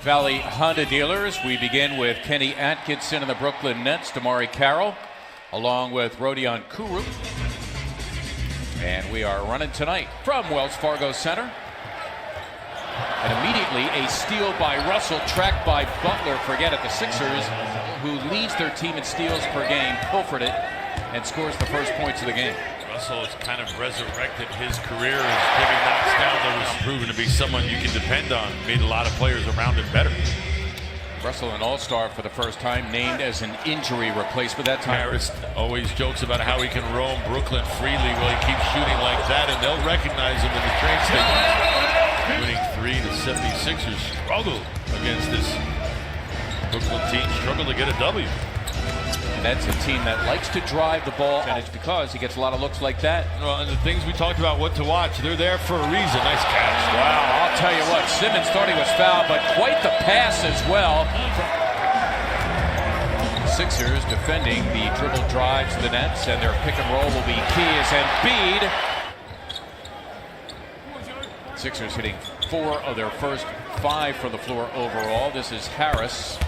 Valley Honda dealers. We begin with Kenny Atkinson and the Brooklyn Nets, Damari Carroll, along with Rodion Kuru. And we are running tonight from Wells Fargo Center. And immediately a steal by Russell, tracked by Butler. Forget it, the Sixers, who leads their team in steals per game, pilfered it and scores the first points of the game. Russell has kind of resurrected his career as Jimmy knocks down. There was proven to be someone you can depend on. Made a lot of players around him better. Russell, an all-star for the first time, named as an injury replacement that time. Harris always jokes about how he can roam Brooklyn freely while he keeps shooting like that, and they'll recognize him in the train station. Winning 3, the 76ers struggle against this Brooklyn team, struggle to get a W. And that's a team that likes to drive the ball, and it's because he gets a lot of looks like that. Well, and the things we talked about, what to watch, they're there for a reason. Nice catch. Wow, I'll tell you what, Simmons thought he was fouled, but quite the pass as well. Sixers defending the dribble drive to the Nets, and their pick and roll will be key as Embiid. Sixers hitting 4 of their first 5 from the floor overall. This is Harris,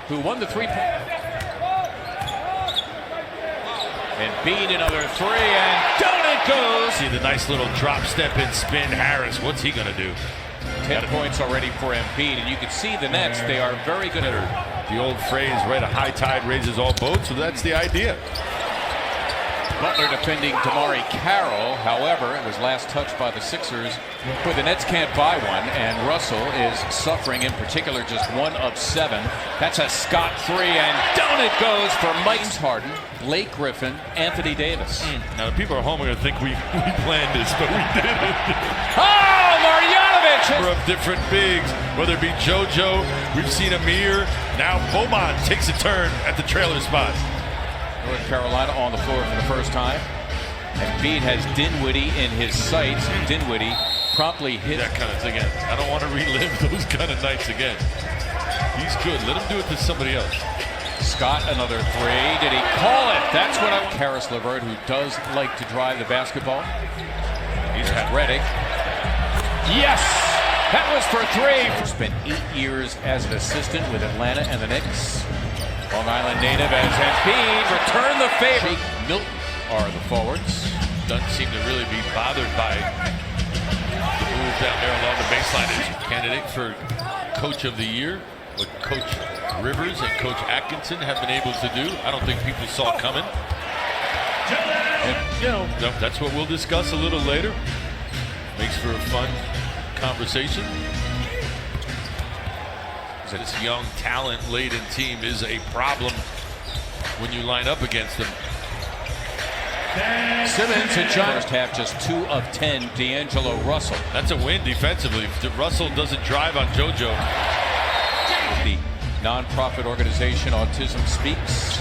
who won the three-point. Embiid another 3, and down it goes. See the nice little drop step and spin. Harris, what's he gonna do? 10 points already for Embiid, and you can see the Nets, they are very good at it. The old phrase, right, a high tide raises all boats, so that's the idea. Butler defending Damari Carroll. However, it was last touched by the Sixers, but the Nets can't buy one, and Russell is suffering, in particular, just 1 of 7. That's a Scott 3, and down it goes for Mike Harden, Blake Griffin, Anthony Davis. Now, the people at home are going to think we planned this, but we didn't. Oh, Marjanovic! Number of different bigs, whether it be JoJo, we've seen Amir, now Boban takes a turn at the trailer spot. North Carolina on the floor for the first time. Embiid has Dinwiddie in his sights. Dinwiddie promptly hit that kind of thing. I don't want to relive those kind of nights again. He's good. Let him do it to somebody else. Scott, another 3. Did he call it? That's what I want. Karis LeVert, who does like to drive the basketball. He's had Redick. Yes! That was for 3. Spent 8 years as an assistant with Atlanta and the Knicks. Long Island native as Embiid return the favor. Jake Milton are the forwards. Doesn't seem to really be bothered by the move down there along the baseline. Is a candidate for Coach of the Year, what Coach Rivers and Coach Atkinson have been able to do. I don't think people saw it coming. And, you know, that's what we'll discuss a little later. Makes for a fun conversation. This young, talent-laden team is a problem when you line up against them. Simmons and John. First half, just 2 of 10. D'Angelo Russell. That's a win defensively. If Russell doesn't drive on JoJo. The nonprofit organization Autism Speaks.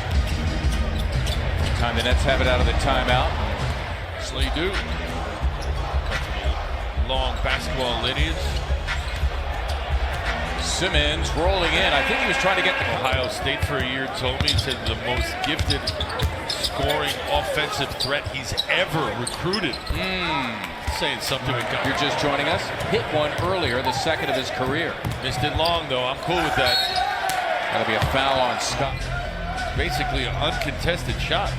Time the Nets have it out of the timeout. So you do. Come from a long basketball lineage. Simmons rolling in. I think he was trying to get the Ohio State for a year told me, he said the most gifted scoring offensive threat he's ever recruited. Saying something. You're just joining us. Hit one earlier, the second of his career. Missed it long though. I'm cool with that. That'll be a foul on Scott. Basically an uncontested shot.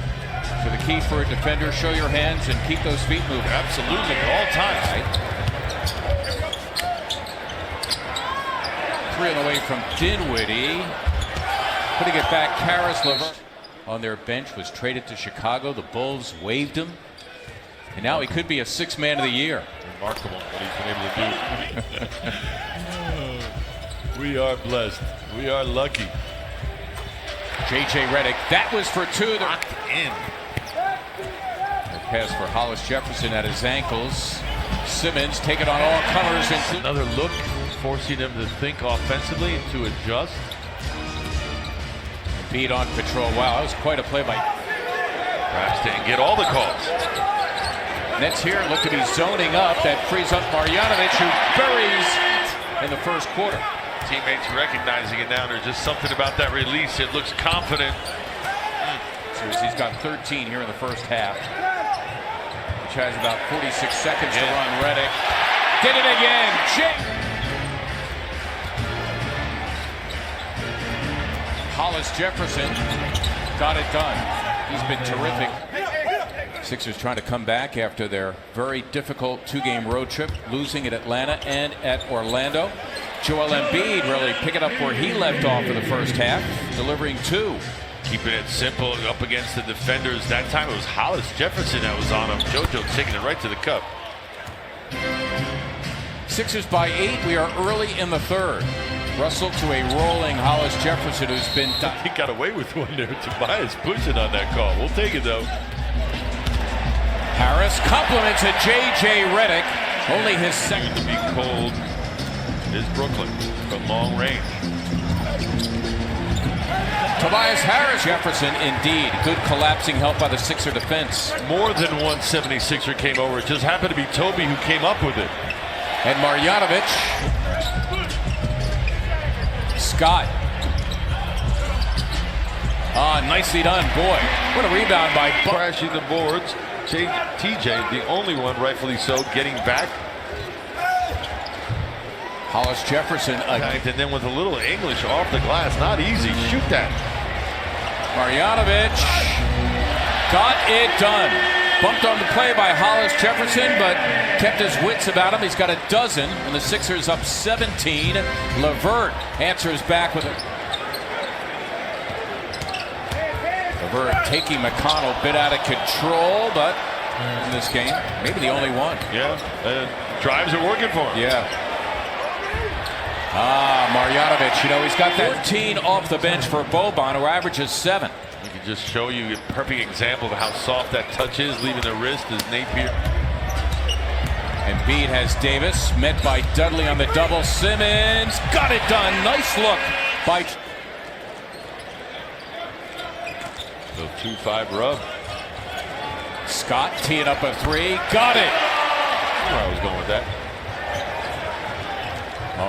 So the key for a defender, show your hands and keep those feet moving. Absolutely, at all times. Right. 3 on the way from Dinwiddie. Putting it back, Karis LeVert on their bench was traded to Chicago. The Bulls waived him. And now he could be a 6th man of the year. Remarkable what he's been able to do. We are blessed. We are lucky. J.J. Redick, that was for 2. Locked in. The pass for Hollis Jefferson at his ankles. Simmons taking on all comers. Another look, forcing them to think offensively and to adjust. Embiid on patrol. Wow, that was quite a play by Braxton. Get all the calls. Nets here look to be zoning up. That frees up Marjanovic, who buries in the first quarter. Teammates recognizing it now. There's just something about that release. It looks confident. So he's got 13 here in the first half, which has about 46 seconds to run. Redick did it again. Hollis Jefferson got it done. He's been terrific. Sixers trying to come back after their very difficult two-game road trip, losing at Atlanta and at Orlando. Joel Embiid really picking up where he left off in the first half, delivering 2. Keeping it simple up against the defenders. That time it was Hollis Jefferson that was on him. JoJo taking it right to the cup. Sixers by 8. We are early in the third. Russell to a rolling Hollis Jefferson, who's been... He got away with one there. Tobias pushing on that call. We'll take it, though. Harris compliments a J.J. Redick. Only his second. To be cold is Brooklyn from long range. Tobias Harris. Jefferson, indeed. Good collapsing help by the Sixer defense. More than one 76er came over. It just happened to be Toby who came up with it. And Marjanovic. Scott. Nicely done. Boy, what a rebound by Crashing the boards. TJ, the only one, rightfully so, getting back. Hollis Jefferson. And then with a little English off the glass. Not easy. Shoot that. Marjanovic got it done. Bumped on the play by Hollis Jefferson, but kept his wits about him. He's got a dozen, and the Sixers up 17. LeVert answers back with it. LeVert taking McConnell a bit out of control, but in this game, maybe the only one. Yeah, drives are working for him. Yeah. Marjanovic, he's got that 14 off the bench for Boban, who averages 7. We can just show you a perfect example of how soft that touch is, leaving the wrist as Napier. Embiid has Davis, met by Dudley on the double. Simmons got it done. Nice look by... So 2-5 rub. Scott teeing up a 3. Got it. Where I was going with that.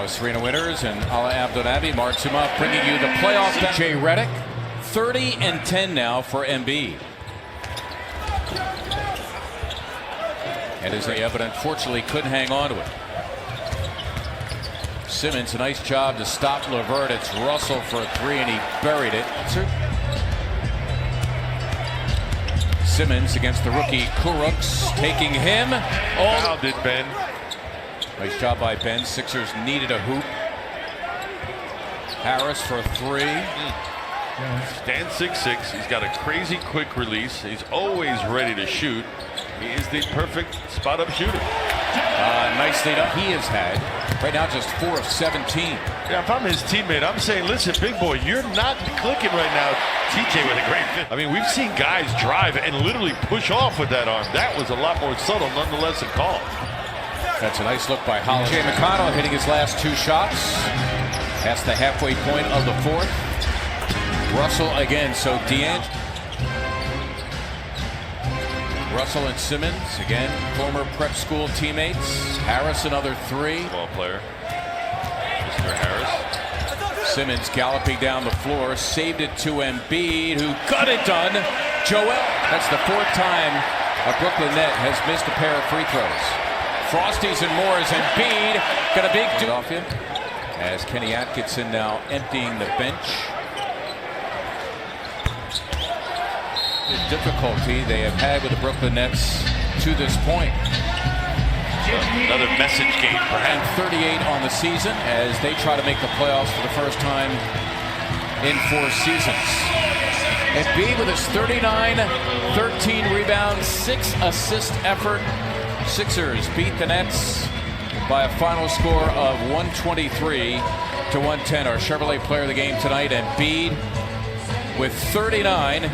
Serena Winters and Ala Abdelnaby marks him up, bringing you the playoff. J. Redick, 30 and 10 now for Embiid. And as but unfortunately couldn't hang on to it. Simmons, a nice job to stop LeVert. It's Russell for a 3, and he buried it. Simmons against the rookie Kurucs, taking him. How did Ben? Nice job by Ben. Sixers needed a hoop. Harris for 3. Stands 6'6". He's got a crazy quick release. He's always ready to shoot. He is the perfect spot-up shooter. Nicely done. He has had right now just 4 of 17. Yeah, if I'm his teammate, I'm saying, listen, big boy, you're not clicking right now. TJ with a great fit. I mean, we've seen guys drive and literally push off with that arm. That was a lot more subtle, nonetheless, a call. That's a nice look by Hollis. J. McConnell hitting his last 2 shots. That's the halfway point of the 4th. Russell again, so D'Angelo. Russell and Simmons, again, former prep school teammates. Harris, another 3. Ball player. Mr. Harris. Simmons galloping down the floor, saved it to Embiid, who got it done. Joel, that's the 4th time a Brooklyn net has missed a pair of free throws. Frosties and more as Embiid got a big off him. As Kenny Atkinson now emptying the bench. The difficulty they have had with the Brooklyn Nets to this point. Another message game, And 38 on the season as they try to make the playoffs for the first time in 4 seasons. Embiid with his 39, 13 rebounds, 6 assist effort. Sixers beat the Nets by a final score of 123-110. Our Chevrolet player of the game tonight, Embiid, with 39.